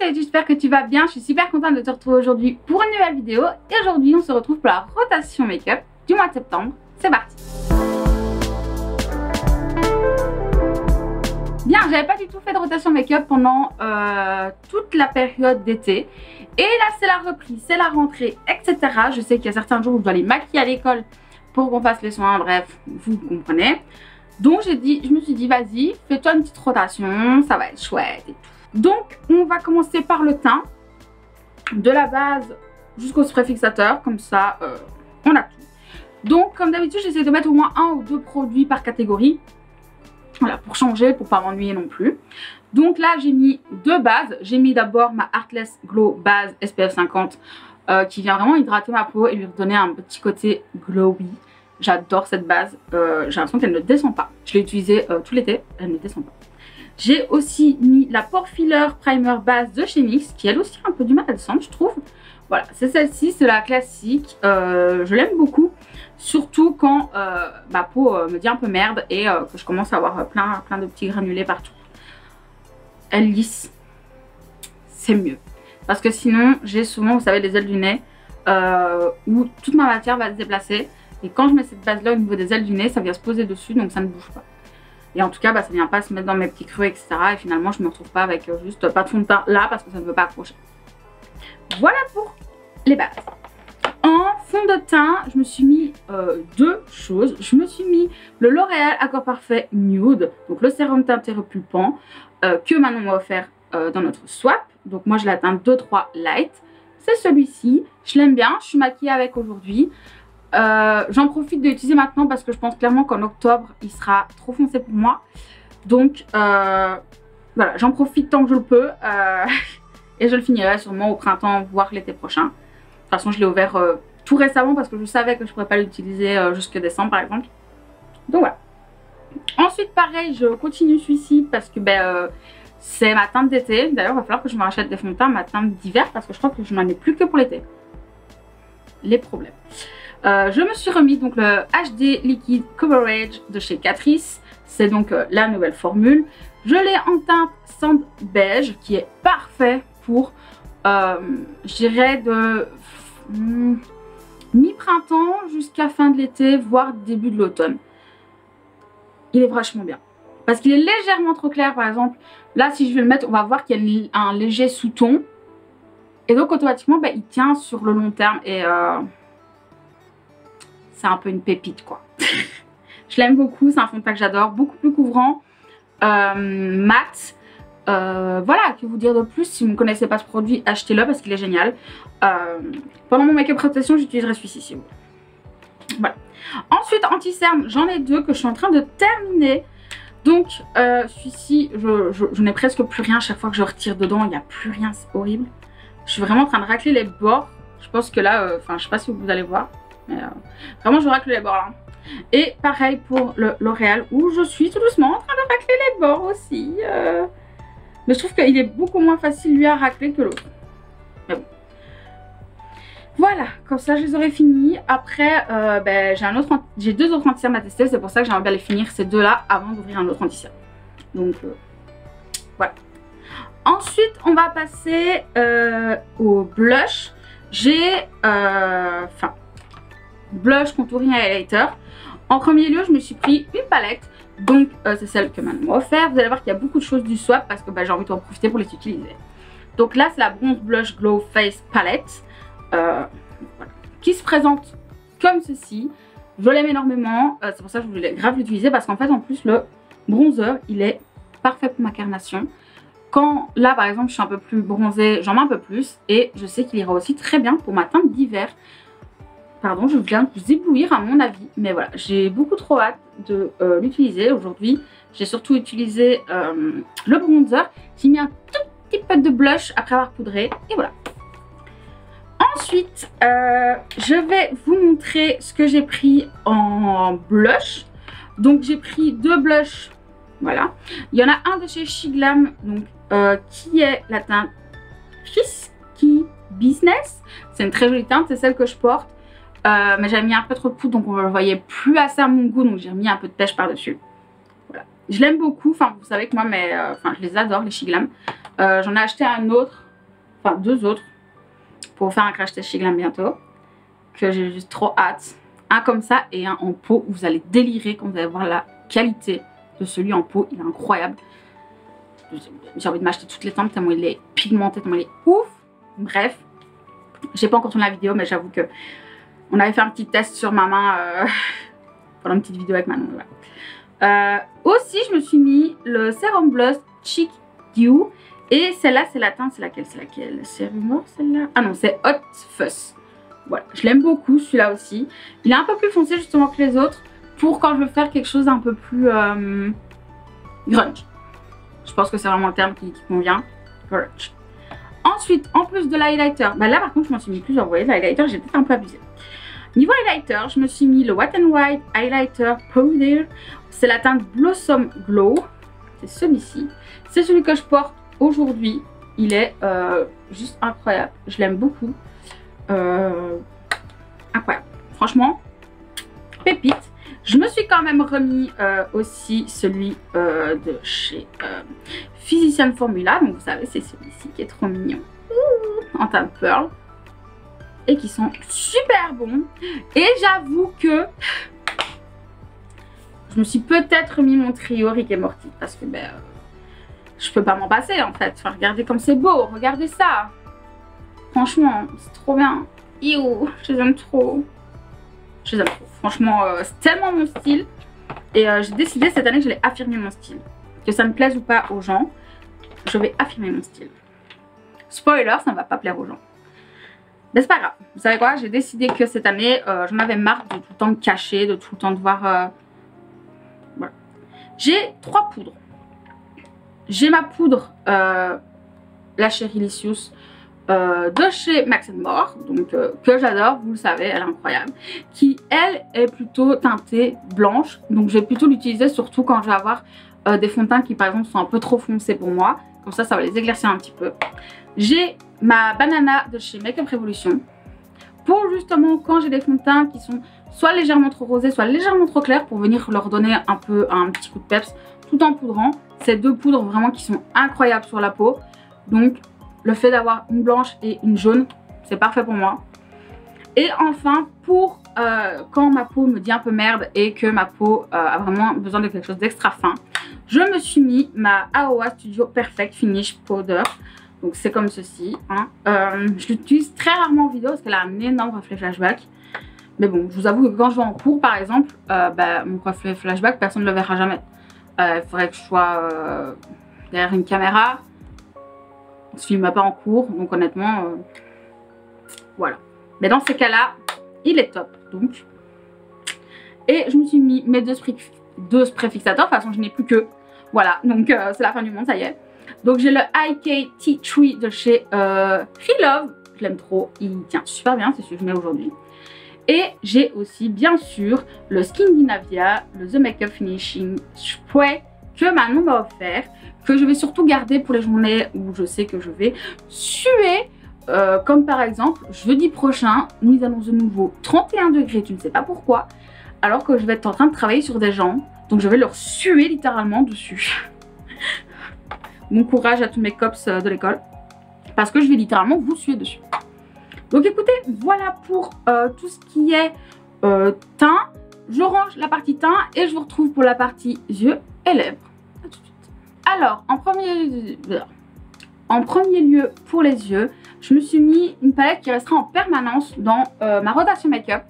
salut, j'espère que tu vas bien. Je suis super contente de te retrouver aujourd'hui pour une nouvelle vidéo. Et aujourd'hui, on se retrouve pour la rotation make-up du mois de septembre. C'est parti. Bien, j'avais pas du tout fait de rotation make-up pendant toute la période d'été. Et là, c'est la reprise, c'est la rentrée, etc. Je sais qu'il y a certains jours où je dois les maquiller à l'école pour qu'on fasse les soins. Bref, vous comprenez. Donc je me suis dit, vas-y, fais-toi une petite rotation, ça va être chouette et tout. Donc, on va commencer par le teint, de la base jusqu'au spray fixateur, comme ça, on a tout. Donc, comme d'habitude, j'essaie de mettre au moins 1 ou 2 produits par catégorie. Voilà, pour changer, pour pas m'ennuyer non plus. Donc là, j'ai mis 2 bases. J'ai mis d'abord ma Heartless Glow base SPF 50, qui vient vraiment hydrater ma peau et lui redonner un petit côté glowy. J'adore cette base, j'ai l'impression qu'elle ne descend pas. Je l'ai utilisée tout l'été, elle ne descend pas. J'ai aussi mis la Pore Filler Primer base de chez NYX, qui elle aussi a un peu du mal à descendre, je trouve. Voilà, c'est celle-ci, c'est la classique. Je l'aime beaucoup, surtout quand ma peau me dit un peu merde et que je commence à avoir plein de petits granulés partout. Elle lisse, c'est mieux. Parce que sinon, j'ai souvent, vous savez, des ailes du nez où toute ma matière va se déplacer. Et quand je mets cette base-là au niveau des ailes du nez, ça vient se poser dessus, donc ça ne bouge pas. Et en tout cas, ça ne vient pas se mettre dans mes petits creux, etc. Et finalement, je ne me retrouve pas avec juste pas de fond de teint là parce que ça ne veut pas accrocher. Voilà pour les bases. En fond de teint, je me suis mis 2 choses. Je me suis mis le L'Oréal Accord Parfait Nude, donc le sérum teinté repulpant que Manon m'a offert dans notre swap. Donc moi, je l'ai atteint 2-3 light. C'est celui-ci. Je l'aime bien. Je suis maquillée avec aujourd'hui. J'en profite de l'utiliser maintenant parce que je pense clairement qu'en octobre il sera trop foncé pour moi. Donc voilà, j'en profite tant que je le peux et je le finirai sûrement au printemps voire l'été prochain. De toute façon, je l'ai ouvert tout récemment parce que je savais que je ne pourrais pas l'utiliser jusque décembre par exemple. Donc voilà. Ensuite pareil, je continue celui-ci parce que c'est ma teinte d'été. D'ailleurs, il va falloir que je me rachète des fonds de teint, ma teinte d'hiver, parce que je crois que je n'en ai plus que pour l'été. Les problèmes. Je me suis remis donc le HD Liquid Coverage de chez Catrice. C'est donc la nouvelle formule. Je l'ai en teinte sand beige qui est parfait pour, je dirais, de mi-printemps jusqu'à fin de l'été, voire début de l'automne. Il est vachement bien. Parce qu'il est légèrement trop clair, par exemple. Là, si je vais le mettre, on va voir qu'il y a un léger sous-ton. Et donc, automatiquement, il tient sur le long terme et... c'est un peu une pépite quoi. Je l'aime beaucoup, c'est un fond de teint que j'adore, beaucoup plus couvrant, mat. Voilà, que vous dire de plus, si vous ne connaissez pas ce produit, achetez-le parce qu'il est génial. Pendant mon make-up rotation, j'utiliserai celui-ci si vous voulez. Voilà. Ensuite, anti-cerne, j'en ai 2 que je suis en train de terminer. Donc celui-ci, je n'ai presque plus rien. Chaque fois que je retire dedans, il n'y a plus rien, c'est horrible. Je suis vraiment en train de racler les bords. Je pense que là, je ne sais pas si vous allez voir. Mais vraiment je racle les bords là. Et pareil pour le L'Oréal où je suis tout doucement en train de racler les bords aussi. Mais je trouve qu'il est beaucoup moins facile lui à racler que l'autre. Mais bon. Voilà, comme ça je les aurai finis. Après j'ai 2 autres anti-cerne à tester. C'est pour ça que j'aimerais bien les finir ces 2 là avant d'ouvrir un autre anti-cerne. Donc voilà. Ensuite on va passer au blush. J'ai blush, contouring et highlighter. En premier lieu, je me suis pris une palette. Donc, c'est celle que Manon m'a offert. Vous allez voir qu'il y a beaucoup de choses du swap parce que j'ai envie d'en profiter pour les utiliser. Donc là, c'est la Bronze Blush Glow Face Palette. Voilà, qui se présente comme ceci. Je l'aime énormément. C'est pour ça que je voulais grave l'utiliser parce qu'en fait, en plus, le bronzer, il est parfait pour ma carnation. Quand là, par exemple, je suis un peu plus bronzée, j'en mets un peu plus. Et je sais qu'il ira aussi très bien pour ma teinte d'hiver. Pardon, je viens de vous éblouir à mon avis. Mais voilà, j'ai beaucoup trop hâte de l'utiliser. Aujourd'hui, j'ai surtout utilisé le bronzer. J'ai mis un tout petit peu de blush après avoir poudré. Et voilà. Ensuite, je vais vous montrer ce que j'ai pris en blush. Donc, j'ai pris 2 blushs. Voilà. Il y en a un de chez Shiglam, donc, qui est la teinte Risky Business. C'est une très jolie teinte, c'est celle que je porte. Mais j'avais mis un peu trop de poudre donc on ne le voyait plus assez à mon goût, donc j'ai remis un peu de pêche par dessus. Voilà. Je l'aime beaucoup, enfin vous savez que moi je les adore les Shiglam. J'en ai acheté un autre enfin 2 autres, pour faire un crash test chez Glam bientôt, que j'ai juste trop hâte. Un comme ça et un en peau, vous allez délirer quand vous allez voir la qualité de celui en peau, il est incroyable. J'ai envie de m'acheter toutes les tempes tellement il est pigmenté, tellement il est ouf. Bref, j'ai pas encore tourné la vidéo, mais j'avoue que on avait fait un petit test sur ma main pendant une petite vidéo avec Manon. Voilà. Aussi, je me suis mis le Serum Blush Cheek Dew. Et celle-là, c'est la teinte, c'est laquelle? C'est Rumor celle-là? Ah non, c'est Hot Fuss. Voilà, je l'aime beaucoup celui-là aussi. Il est un peu plus foncé justement que les autres pour quand je veux faire quelque chose d'un peu plus grunge. Je pense que c'est vraiment le terme qui convient. Grunge. Ensuite, en plus de l'highlighter, bah là par contre je m'en suis mis plusieurs. Vous voyez, l'highlighter j'ai peut-être un peu abusé. Niveau highlighter, je me suis mis le Wet n Wild Highlighter Powder. C'est la teinte Blossom Glow. C'est celui-ci. C'est celui que je porte aujourd'hui. Il est juste incroyable. Je l'aime beaucoup. Incroyable. Franchement, pépite. Je me suis quand même remis aussi celui de chez Physician Formula. Donc vous savez, c'est celui-ci qui est trop mignon. En teinte pearl. Et qui sont super bons. Et j'avoue que je me suis peut-être mis mon trio Rick et Morty. Parce que ben, je peux pas m'en passer en fait. Enfin, regardez comme c'est beau. Regardez ça. Franchement, c'est trop bien. Yo, je les aime trop. Je les aime trop. Franchement, c'est tellement mon style. Et j'ai décidé cette année que j'allais affirmer mon style. Que ça me plaise ou pas aux gens, je vais affirmer mon style. Spoiler, ça ne va pas plaire aux gens. Mais c'est pas grave. Vous savez quoi? J'ai décidé que cette année, j'en avais marre de tout le temps me cacher, de tout le temps devoir... Voilà. J'ai 3 poudres. J'ai ma poudre, la Cherilicious, de chez Max More, donc que j'adore, vous le savez, elle est incroyable, qui elle est plutôt teintée blanche, donc je vais plutôt l'utiliser surtout quand je vais avoir des fonds de teint qui par exemple sont un peu trop foncés pour moi, comme ça va les éclaircir un petit peu. J'ai ma banana de chez Makeup Revolution, pour justement quand j'ai des fonds de teint qui sont soit légèrement trop rosés, soit légèrement trop clairs, pour venir leur donner un peu un petit coup de peps tout en poudrant. C'est 2 poudres vraiment qui sont incroyables sur la peau, donc le fait d'avoir une blanche et une jaune, c'est parfait pour moi. Et enfin, pour quand ma peau me dit un peu merde et que ma peau a vraiment besoin de quelque chose d'extra fin, je me suis mis ma AOA Studio Perfect Finish Powder. Donc c'est comme ceci. Hein. Je l'utilise très rarement en vidéo parce qu'elle a un énorme reflet flashback. Mais bon, je vous avoue que quand je vais en cours par exemple, bah, mon reflet flashback, personne ne le verra jamais. Il faudrait que je sois derrière une caméra. On se filme pas en cours, donc honnêtement, voilà. Mais dans ces cas-là, il est top, donc. Et je me suis mis mes deux sprays fixateurs. De toute façon, je n'ai plus que. Voilà, donc c'est la fin du monde, ça y est. Donc j'ai le IK Tea Tree de chez Relove. Je l'aime trop, il tient super bien, c'est celui que je mets aujourd'hui. Et j'ai aussi, bien sûr, le Skindinavia, le The Makeup Finishing Spray que Manon m'a offert, que je vais surtout garder pour les journées où je sais que je vais suer. Comme par exemple, jeudi prochain, nous allons de nouveau 31 degrés, tu ne sais pas pourquoi, alors que je vais être en train de travailler sur des gens, donc je vais leur suer littéralement dessus. Bon courage à tous mes cops de l'école, parce que je vais littéralement vous suer dessus. Donc écoutez, voilà pour tout ce qui est teint. Je range la partie teint et je vous retrouve pour la partie yeux et lèvres. À tout de suite. Alors, en premier lieu pour les yeux, je me suis mis une palette qui restera en permanence dans ma rotation make-up.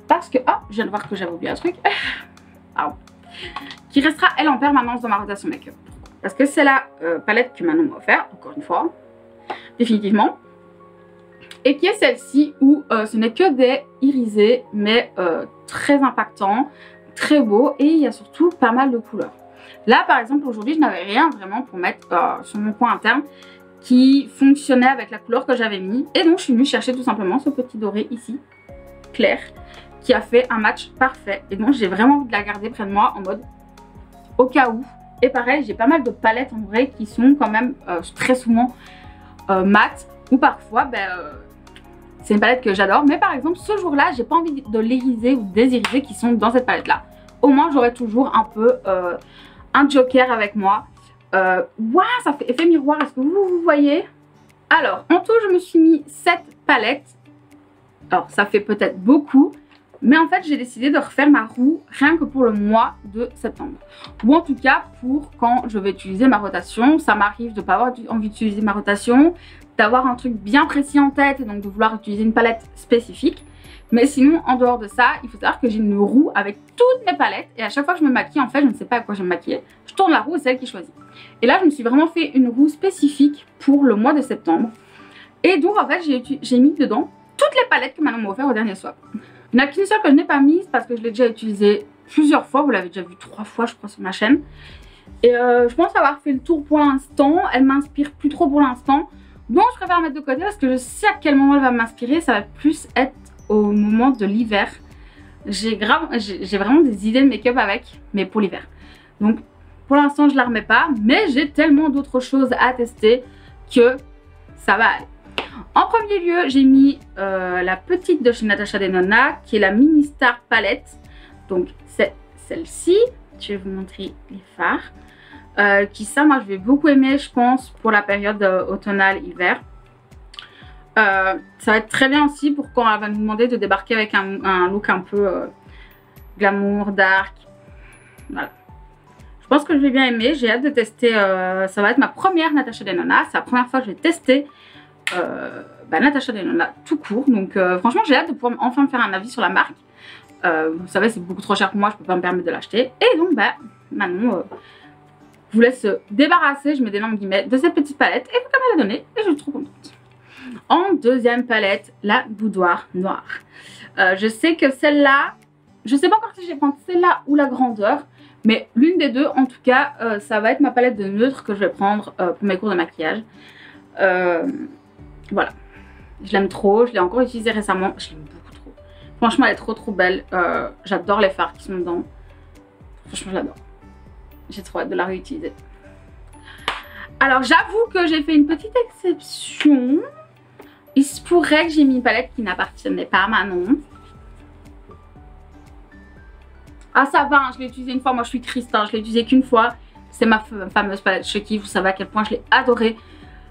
Parce que, oh, je viens de voir que j'avais oublié un truc. Pardon. Qui restera, elle, en permanence dans ma rotation make-up. Parce que c'est la palette que Manon m'a offert, encore une fois, définitivement. Et qui est celle-ci où ce n'est que des irisés, mais très impactants, très beaux. Et il y a surtout pas mal de couleurs. Là, par exemple, aujourd'hui, je n'avais rien vraiment pour mettre sur mon coin interne qui fonctionnait avec la couleur que j'avais mis. Et donc, je suis venue chercher tout simplement ce petit doré ici, clair, qui a fait un match parfait. Et donc, j'ai vraiment envie de la garder près de moi en mode au cas où. Et pareil, j'ai pas mal de palettes en vrai qui sont quand même très souvent mat. Ou parfois, c'est une palette que j'adore. Mais par exemple, ce jour-là, j'ai pas envie de l'iriser ou des irisés qui sont dans cette palette-là. Au moins, j'aurai toujours un peu un joker avec moi. Waouh, ça fait effet miroir. Est-ce que vous voyez? Alors, en tout, je me suis mis 7 palettes. Alors, ça fait peut-être beaucoup. Mais en fait, j'ai décidé de refaire ma roue rien que pour le mois de septembre. Ou en tout cas, pour quand je vais utiliser ma rotation. Ça m'arrive de ne pas avoir envie d'utiliser ma rotation, d'avoir un truc bien précis en tête et donc de vouloir utiliser une palette spécifique. Mais sinon, en dehors de ça, il faut savoir que j'ai une roue avec toutes mes palettes. Et à chaque fois que je me maquille, en fait, je ne sais pas à quoi je vais me maquiller. Je tourne la roue et c'est elle qui choisit. Et là, je me suis vraiment fait une roue spécifique pour le mois de septembre. Et donc, en fait, j'ai mis dedans toutes les palettes que Manon m'a offert au dernier swap. Il n'y en a qu'une seule que je n'ai pas mise parce que je l'ai déjà utilisée plusieurs fois. Vous l'avez déjà vu 3 fois, je crois, sur ma chaîne. Et je pense avoir fait le tour pour l'instant. Elle m'inspire plus trop pour l'instant. Donc, je préfère la mettre de côté parce que je sais à quel moment elle va m'inspirer. Ça va plus être au moment de l'hiver. J'ai vraiment des idées de make-up avec, mais pour l'hiver. Donc, pour l'instant, je la remets pas. Mais j'ai tellement d'autres choses à tester que ça va aller. En premier lieu, j'ai mis la petite de chez Natasha Denona, qui est la Mini Star Palette. Donc, c'est celle-ci. Je vais vous montrer les fards. Qui ça, moi, je vais beaucoup aimer, je pense, pour la période automnale-hiver. Ça va être très bien aussi pour quand elle va nous demander de débarquer avec un look un peu glamour, dark. Voilà. Je pense que je vais bien aimer. J'ai hâte de tester. Ça va être ma première Natasha Denona. C'est la première fois que je vais tester Natasha Denona tout court. Donc franchement, j'ai hâte de pouvoir enfin me faire un avis sur la marque. Vous savez, c'est beaucoup trop cher pour moi. Je peux pas me permettre de l'acheter. Et donc, Manon vous laisse se débarrasser, je mets d'énormes guillemets, de cette petite palette. Et comme elle a donné, et je suis trop contente. En deuxième palette, la boudoir noire. Je sais que celle-là, je sais pas encore si je vais prendre celle-là ou la grandeur, mais l'une des deux, en tout cas, ça va être ma palette de neutre que je vais prendre pour mes cours de maquillage. Voilà, je l'aime trop, je l'ai encore utilisée récemment, je l'aime beaucoup trop. Franchement, elle est trop belle. J'adore les fards qui sont dedans. Franchement, j'adore. J'ai trop hâte de la réutiliser. Alors, j'avoue que j'ai fait une petite exception. Il se pourrait que j'ai mis une palette qui n'appartenait pas à Manon. Ah, ça va, hein, je l'ai utilisée une fois. Moi, je suis triste, hein, je l'ai utilisée qu'une fois. C'est ma fameuse palette Chucky. Vous savez à quel point je l'ai adorée.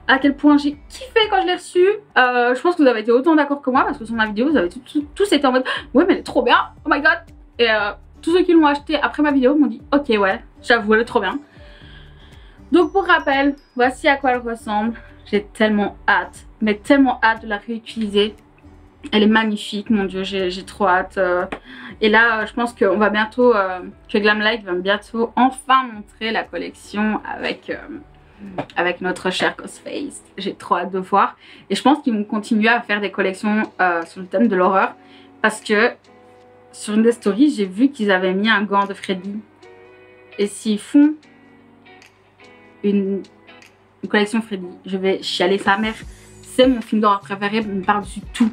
À quel point j'ai kiffé quand je l'ai reçue. Je pense que vous avez été autant d'accord que moi parce que sur ma vidéo, vous avez tous été en mode ouais, mais elle est trop bien. Oh my god. Et tous ceux qui l'ont acheté après ma vidéo m'ont dit ok, ouais, j'avoue, elle est trop bien. Donc, pour rappel, voici à quoi elle ressemble. J'ai tellement hâte, mais tellement hâte de la réutiliser. Elle est magnifique, mon dieu, j'ai trop hâte. Et là, je pense qu'on va bientôt, que Glamlight va bientôt enfin montrer la collection avec notre cher Ghostface. J'ai trop hâte de voir. Et je pense qu'ils vont continuer à faire des collections sur le thème de l'horreur. Parce que sur une des stories, j'ai vu qu'ils avaient mis un gant de Freddy. Et s'ils font une collection Freddy, je vais chialer sa mère. C'est mon film d'horreur préféré par-dessus tout.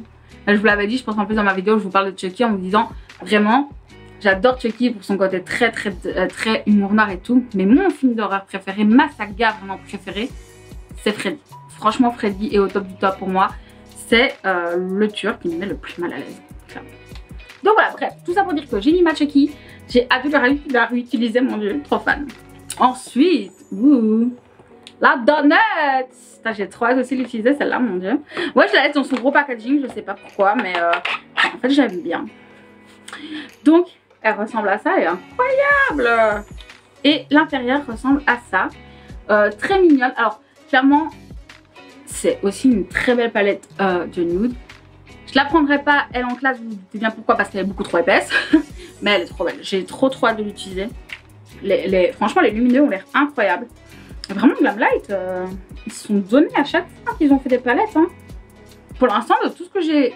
Je vous l'avais dit, je pense en plus dans ma vidéo, je vous parle de Chucky en vous disant vraiment, j'adore Chucky pour son côté très humour noir et tout. Mais mon film d'horreur préféré, ma saga vraiment préférée, c'est Freddy. Franchement, Freddy est au top du top pour moi. C'est le tueur qui me met le plus mal à l'aise. Donc voilà, bref, tout ça pour dire que j'ai mis ma Chucky. J'ai hâte de la réutiliser, mon dieu, trop fan. Ensuite, la donut. J'ai trop hâte aussi d'utiliser celle-là, mon dieu. Ouais, je la laisse dans son gros packaging, je sais pas pourquoi, mais en fait, j'aime bien. Donc, elle ressemble à ça, elle est incroyable. Et l'intérieur ressemble à ça. Très mignonne. Alors, clairement, c'est aussi une très belle palette de nude. Je la prendrai pas, elle en classe, vous vous doutez bien pourquoi, parce qu'elle est beaucoup trop épaisse. Mais elle est trop belle. J'ai trop hâte de l'utiliser. Franchement, les lumineux ont l'air incroyables. Vraiment, Glamlight, ils se sont donnés à chaque fois qu'ils ont fait des palettes. Hein. Pour l'instant, de tout ce que j'ai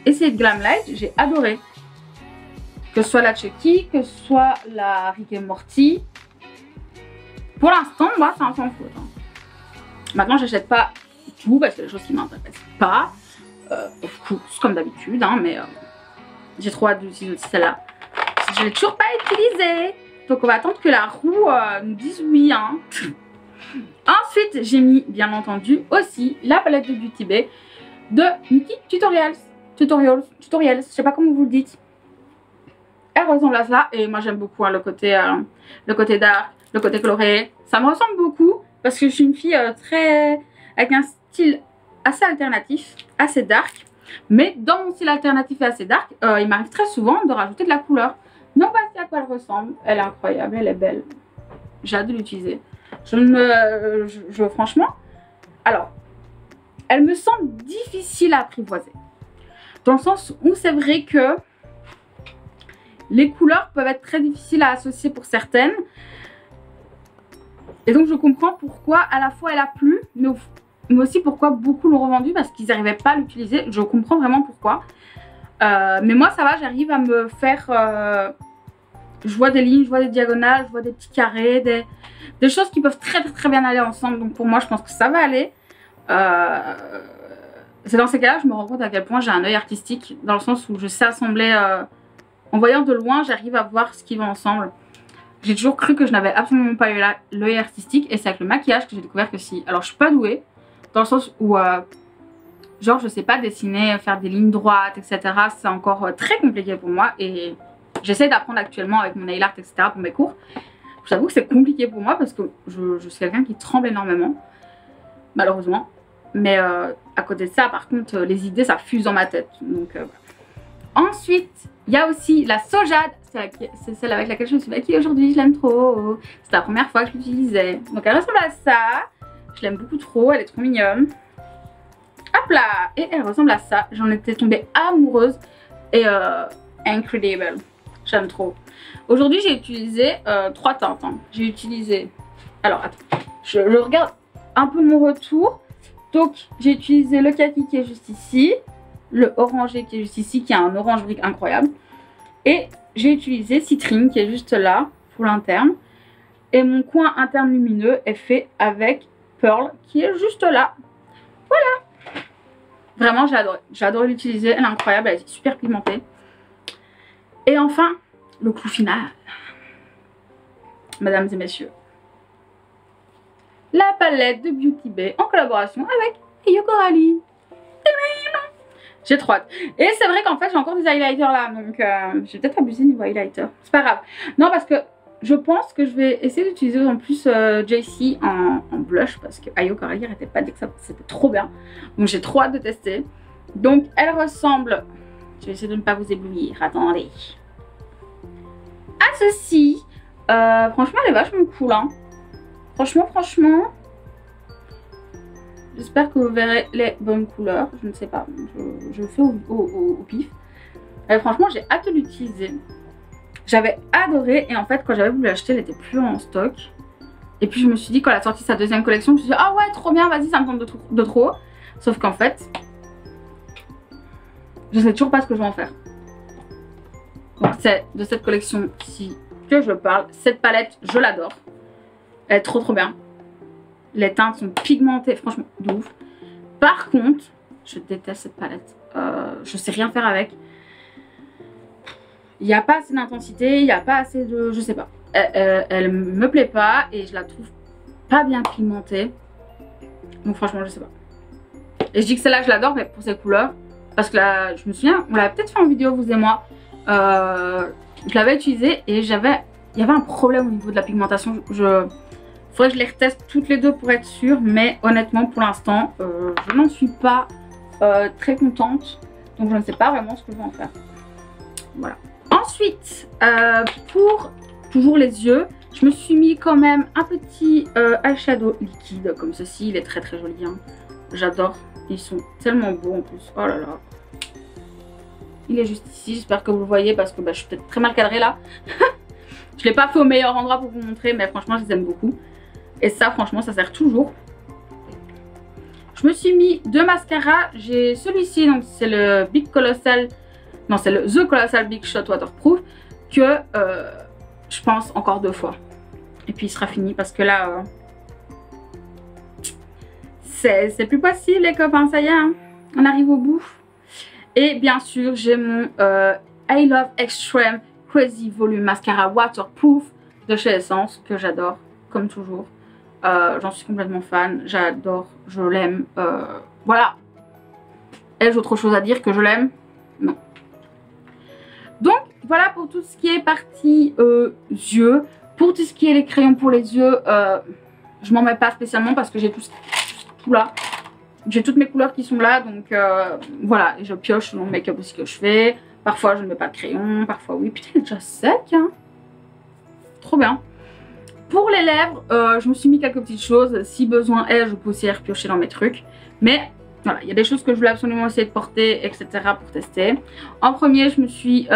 essayé de Glamlight, j'ai adoré. Que ce soit la Chucky, que ce soit la Rick et Morty. Pour l'instant, moi, c'est un sans faute. Hein. Maintenant, j'achète pas tout parce que c'est des choses qui m'intéressent pas. Of course, comme d'habitude, hein, mais j'ai trop hâte d'utiliser celle-là. Je l'ai toujours pas utilisée. Donc on va attendre que la roue nous dise oui. Hein. Ensuite, j'ai mis, bien entendu, aussi la palette de Beauty Bay de Nikkie Tutorials. Je sais pas comment vous le dites. Elle ressemble à ça. Et moi j'aime beaucoup hein, le côté dark, le côté coloré. Ça me ressemble beaucoup parce que je suis une fille avec un style assez alternatif, assez dark. Mais dans mon style alternatif et assez dark, il m'arrive très souvent de rajouter de la couleur. Donc voici à quoi elle ressemble. Elle est incroyable, elle est belle. J'ai hâte de l'utiliser. Franchement, alors, elle me semble difficile à apprivoiser. Dans le sens où c'est vrai que les couleurs peuvent être très difficiles à associer pour certaines. Et donc je comprends pourquoi à la fois elle a plu, mais aussi pourquoi beaucoup l'ont revendu parce qu'ils n'arrivaient pas à l'utiliser. Je comprends vraiment pourquoi. Mais moi ça va, j'arrive à me faire... je vois des lignes, je vois des diagonales, je vois des petits carrés, des choses qui peuvent très bien aller ensemble. Donc pour moi je pense que ça va aller. C'est dans ces cas-là je me rends compte à quel point j'ai un œil artistique. Dans le sens où je sais assembler... en voyant de loin j'arrive à voir ce qui va ensemble. J'ai toujours cru que je n'avais absolument pas eu l'œil artistique. Et c'est avec le maquillage que j'ai découvert que si. Alors je suis pas douée. Dans le sens où genre je sais pas dessiner, faire des lignes droites, etc. C'est encore très compliqué pour moi. Et j'essaie d'apprendre actuellement avec mon nail art, etc. pour mes cours. J'avoue que c'est compliqué pour moi parce que je suis quelqu'un qui tremble énormément. Malheureusement. Mais à côté de ça, par contre, les idées ça fuse dans ma tête. Donc voilà. Ensuite, il y a aussi la Sojade. C'est celle avec laquelle je me suis maquillée aujourd'hui. Je l'aime trop. C'est la première fois que je l'utilisais. Donc elle ressemble à ça. Je l'aime beaucoup trop. Elle est trop mignonne. Hop là. Et elle ressemble à ça. J'en étais tombée amoureuse. Et incredible. J'aime trop. Aujourd'hui j'ai utilisé 3 teintes. Hein. J'ai utilisé... Alors attends. Je regarde un peu mon retour. Donc j'ai utilisé le kaki qui est juste ici. Le orangé qui est juste ici. Qui a un orange brique incroyable. Et j'ai utilisé Citrine qui est juste là pour l'interne. Et mon coin interne lumineux est fait avec Pearl qui est juste là. Voilà. Vraiment j'ai adoré. J'ai adoré l'utiliser. Elle est incroyable. Elle est super pigmentée. Et enfin, le clou final. Mesdames et messieurs. La palette de Beauty Bay en collaboration avec Ayo Coralie. J'ai trop hâte. Et c'est vrai qu'en fait j'ai encore des highlighters là. Donc j'ai peut-être abusé niveau highlighter. C'est pas grave. Non parce que je pense que je vais essayer d'utiliser en plus JC en blush. Parce que Ayo Coralie arrêtait pas de dire que c'était trop bien. Donc j'ai trop hâte de tester. Donc elle ressemble... Je vais essayer de ne pas vous éblouir. Attendez. À ceci. Franchement elle est vachement cool hein. Franchement. J'espère que vous verrez les bonnes couleurs. Je ne sais pas. Je fais au pif. Franchement, j'ai hâte de l'utiliser. J'avais adoré. Et en fait, quand j'avais voulu l'acheter, elle n'était plus en stock. Et puis, je me suis dit, quand elle a sorti sa deuxième collection, je me suis dit, ah ouais, trop bien, vas-y, ça me tente de trop. Sauf qu'en fait, je ne sais toujours pas ce que je vais en faire. Donc, c'est de cette collection-ci que je parle. Cette palette, je l'adore. Elle est trop bien. Les teintes sont pigmentées, franchement, de ouf. Par contre, je déteste cette palette. Je sais rien faire avec. Il n'y a pas assez d'intensité, il n'y a pas assez de... Je sais pas. Elle me plaît pas et je la trouve pas bien pigmentée. Donc franchement, je sais pas. Et je dis que celle-là, je l'adore, mais pour ses couleurs. Parce que là, je me souviens, on l'avait peut-être fait en vidéo, vous et moi. Je l'avais utilisée et il y avait un problème au niveau de la pigmentation. Faudrait que je les reteste toutes les deux pour être sûre. Mais honnêtement, pour l'instant, je n'en suis pas très contente. Donc je ne sais pas vraiment ce que je vais en faire. Voilà. Ensuite, pour toujours les yeux, je me suis mis quand même un petit eyeshadow liquide comme ceci. Il est très joli. Hein. J'adore. Ils sont tellement beaux en plus. Oh là là. Il est juste ici. J'espère que vous le voyez parce que je suis peut-être très mal cadrée là. Je ne l'ai pas fait au meilleur endroit pour vous montrer. Mais franchement, je les aime beaucoup. Et ça, franchement, ça sert toujours. Je me suis mis 2 mascaras. J'ai celui-ci, donc c'est le Big Colossal. Non, c'est le The Colossal Big Shot Waterproof. Que je pense encore 2 fois. Et puis il sera fini parce que là, c'est plus possible les copains. Ça y est, hein, on arrive au bout. Et bien sûr, j'ai mon I Love Extreme Crazy Volume Mascara Waterproof de chez Essence. Que j'adore, comme toujours. J'en suis complètement fan, j'adore, je l'aime, voilà. Ai-je autre chose à dire que je l'aime? Non. Donc voilà pour tout ce qui est partie yeux. Pour tout ce qui est les crayons pour les yeux, je m'en mets pas spécialement parce que j'ai tout là. j'ai toutes mes couleurs qui sont là, donc voilà, et je pioche selon le make-up aussi que je fais. Parfois je ne mets pas de crayon, parfois oui. Putain, il est déjà sec, hein. Trop bien. Pour les lèvres, je me suis mis quelques petites choses. Si besoin est, je peux aussi repiocher dans mes trucs. Mais voilà, il y a des choses que je voulais absolument essayer de porter, etc. pour tester. En premier, je me suis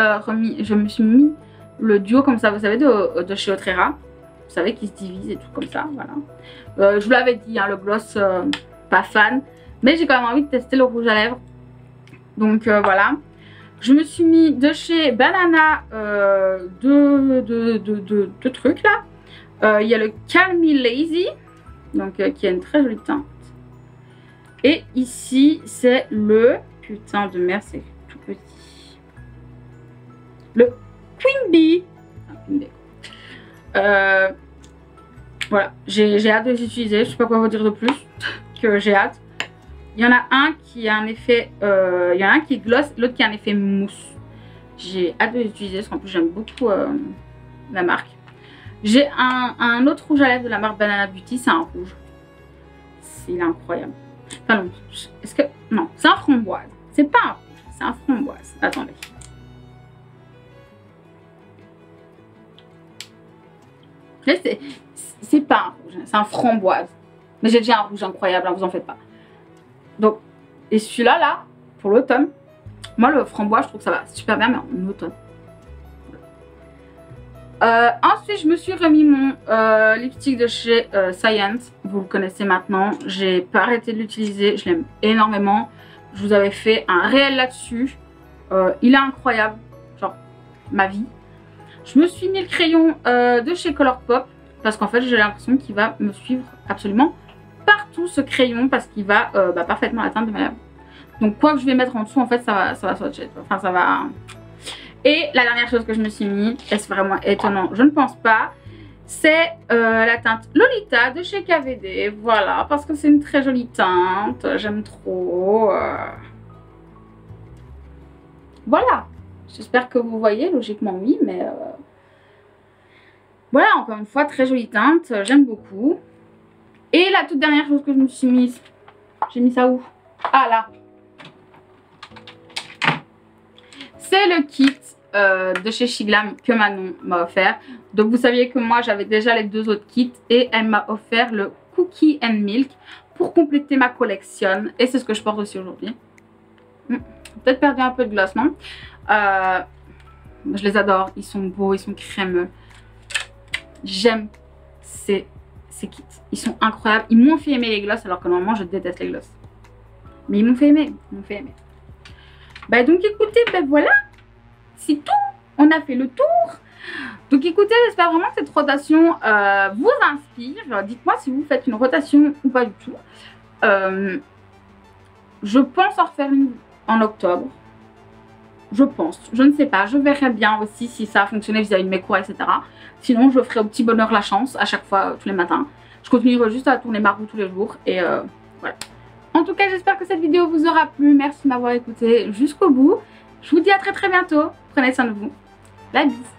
mis le duo comme ça, vous savez, de chez Otrera. Vous savez, qui se divise et tout comme ça, voilà. Je vous l'avais dit, hein, le gloss, pas fan. Mais j'ai quand même envie de tester le rouge à lèvres. Donc voilà. Je me suis mis de chez Banana deux trucs là. Il y a le Calm Me Lazy, donc qui a une très jolie teinte. Et ici, c'est le... Putain de merde, c'est tout petit. Le Queen Bee. Voilà, j'ai hâte de les utiliser. Je sais pas quoi vous dire de plus que j'ai hâte. Il y en a un qui a un effet... il y en a un qui est gloss, l'autre qui a un effet mousse. J'ai hâte de les utiliser parce qu'en plus j'aime beaucoup la marque. J'ai un autre rouge à lèvres de la marque Banana Beauty, c'est un rouge. Il est incroyable. Enfin non, est-ce que... Non, c'est un framboise. C'est pas un rouge, c'est un framboise. Attendez. C'est pas un rouge, c'est un framboise. Mais j'ai déjà un rouge incroyable, hein, vous en faites pas. Donc, et celui-là, là, pour l'automne, moi le framboise, je trouve que ça va super bien, mais en automne. Ensuite, je me suis remis mon lipstick de chez Science. Vous le connaissez maintenant. J'ai pas arrêté de l'utiliser. Je l'aime énormément. Je vous avais fait un réel là-dessus. Il est incroyable. Genre, ma vie. Je me suis mis le crayon de chez Colourpop. Parce qu'en fait, j'ai l'impression qu'il va me suivre absolument partout ce crayon. Parce qu'il va parfaitement atteindre de ma lèvre. Donc, quoi que je vais mettre en dessous, en fait, ça va swatcher. Enfin, ça va... Et la dernière chose que je me suis mis, est-ce vraiment étonnant? Je ne pense pas. C'est la teinte Lolita de chez KVD. Voilà, parce que c'est une très jolie teinte. J'aime trop. Voilà. J'espère que vous voyez. Logiquement, oui. Mais voilà, encore une fois, très jolie teinte. J'aime beaucoup. Et la toute dernière chose que je me suis mise. J'ai mis ça où? Ah, là. C'est le kit de chez Shiglam que Manon m'a offert. Donc vous saviez que moi j'avais déjà les deux autres kits et elle m'a offert le Cookie and Milk pour compléter ma collection. Et c'est ce que je porte aussi aujourd'hui. Peut-être perdu un peu de gloss, non? Je les adore, ils sont beaux, ils sont crémeux. J'aime ces kits, ils sont incroyables. Ils m'ont fait aimer les gloss alors que normalement je déteste les gloss. Mais ils m'ont fait aimer, Bah donc écoutez, ben voilà, c'est tout, on a fait le tour. Donc écoutez, j'espère vraiment que cette rotation vous inspire. Dites-moi si vous faites une rotation ou pas du tout. Je pense en refaire une en octobre. Je pense, je ne sais pas, je verrai bien aussi si ça a fonctionné vis-à-vis de mes cours, etc. Sinon je ferai au petit bonheur la chance à chaque fois, tous les matins. Je continuerai juste à tourner ma roue tous les jours et voilà. En tout cas, j'espère que cette vidéo vous aura plu. Merci de m'avoir écouté jusqu'au bout. Je vous dis à très bientôt. Prenez soin de vous. La bise.